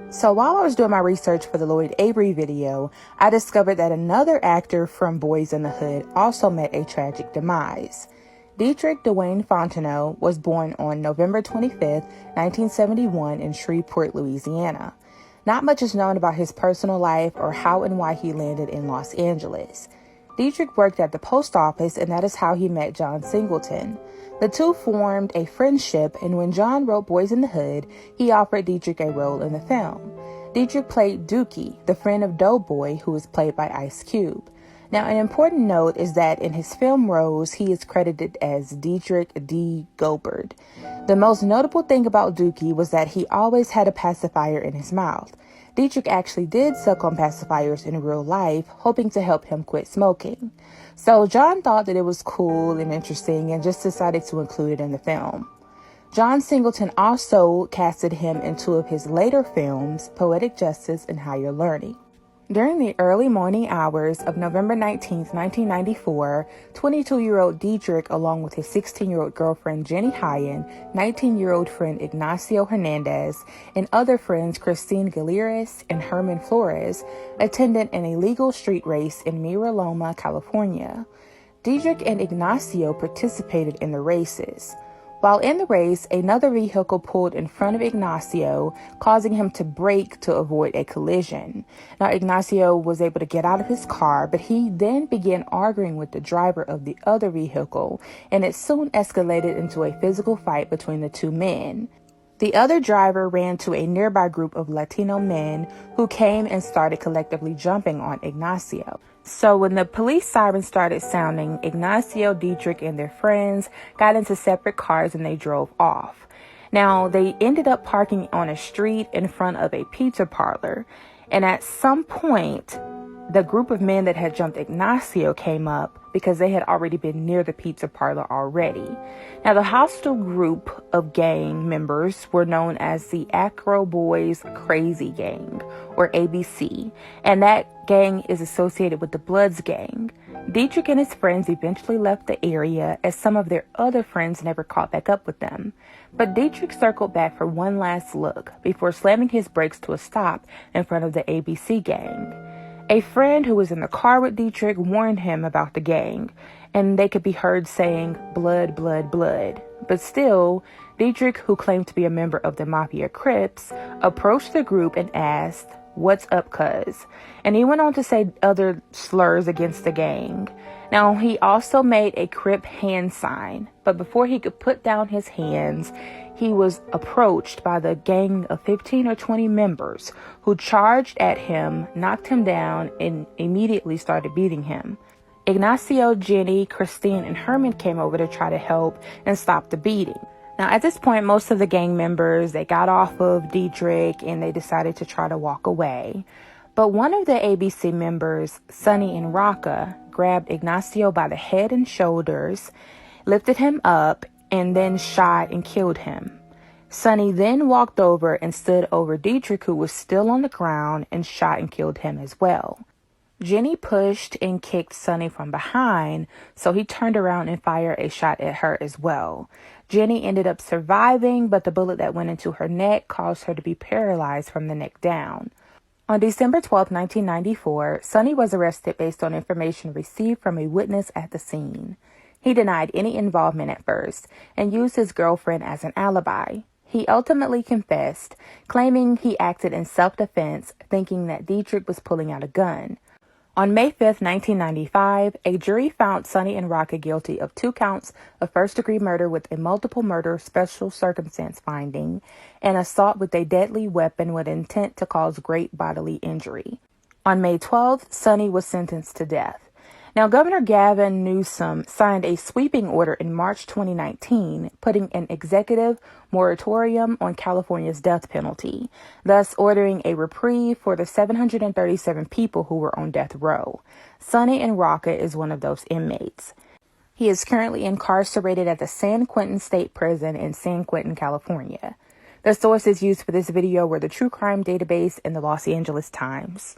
So while I was doing my research for the Lloyd Avery video, I discovered that another actor from Boys in the Hood also met a tragic demise. Dietrich Dwayne Fontenot was born on November 25th, 1971 in Shreveport, Louisiana. Not much is known about his personal life or how and why he landed in Los Angeles. Dietrich worked at the post office, and that is how he met John Singleton. The two formed a friendship, and when John wrote Boys in the Hood, he offered Dietrich a role in the film. Dietrich played Dookie, the friend of Doughboy, who was played by Ice Cube. Now, an important note is that in his film roles, he is credited as Dietrich D. Gobert. The most notable thing about Dookie was that he always had a pacifier in his mouth. Dietrich actually did suck on pacifiers in real life, hoping to help him quit smoking. So John thought that it was cool and interesting and just decided to include it in the film. John Singleton also casted him in two of his later films, Poetic Justice and Higher Learning. During the early morning hours of November 19, 1994, 22-year-old Dietrich, along with his 16-year-old girlfriend Jenny Hyen, 19-year-old friend Ignacio Hernandez, and other friends Christine Galeras and Herman Flores, attended an illegal street race in Mira Loma, California. Dietrich and Ignacio participated in the races. While in the race, another vehicle pulled in front of Ignacio, causing him to brake to avoid a collision. Now, Ignacio was able to get out of his car, but he then began arguing with the driver of the other vehicle, and it soon escalated into a physical fight between the two men. The other driver ran to a nearby group of Latino men who came and started collectively jumping on Ignacio. So when the police sirens started sounding, Ignacio, Dietrich, and their friends got into separate cars and they drove off. Now, they ended up parking on a street in front of a pizza parlor. And at some point, the group of men that had jumped Ignacio came up because they had already been near the pizza parlor already. Now, the hostile group of gang members were known as the Acro Boys Crazy Gang, or ABC, and that gang is associated with the Bloods gang. Dietrich and his friends eventually left the area as some of their other friends never caught back up with them. But Dietrich circled back for one last look before slamming his brakes to a stop in front of the ABC gang. A friend who was in the car with Dietrich warned him about the gang, and they could be heard saying, "Blood, blood, blood." But still, Dietrich, who claimed to be a member of the Mafia Crips, approached the group and asked, "What's up, cuz?" And he went on to say other slurs against the gang. Now, he also made a Crip hand sign, but before he could put down his hands, he was approached by the gang of 15 or 20 members who charged at him, knocked him down, and immediately started beating him. Ignacio, Jenny, Christine, and Herman came over to try to help and stop the beating. Now, at this point, most of the gang members, they got off of Dietrich and they decided to try to walk away. But one of the ABC members, Sonny and Rocca, grabbed Ignacio by the head and shoulders, lifted him up, and then shot and killed him. Sonny then walked over and stood over Dietrich, who was still on the ground, and shot and killed him as well. Jenny pushed and kicked Sonny from behind, so he turned around and fired a shot at her as well. Jenny ended up surviving, but the bullet that went into her neck caused her to be paralyzed from the neck down. On December 12, 1994, Sonny was arrested based on information received from a witness at the scene. He denied any involvement at first and used his girlfriend as an alibi. He ultimately confessed, claiming he acted in self-defense, thinking that Dietrich was pulling out a gun. On May 5, 1995, a jury found Sonny and Rocca guilty of 2 counts of first-degree murder with a multiple murder special circumstance finding and assault with a deadly weapon with intent to cause great bodily injury. On May 12th, Sonny was sentenced to death. Now, Governor Gavin Newsom signed a sweeping order in March 2019, putting an executive moratorium on California's death penalty, thus ordering a reprieve for the 737 people who were on death row. Sonny and Rocca is one of those inmates. He is currently incarcerated at the San Quentin State Prison in San Quentin, California. The sources used for this video were the True Crime Database and the Los Angeles Times.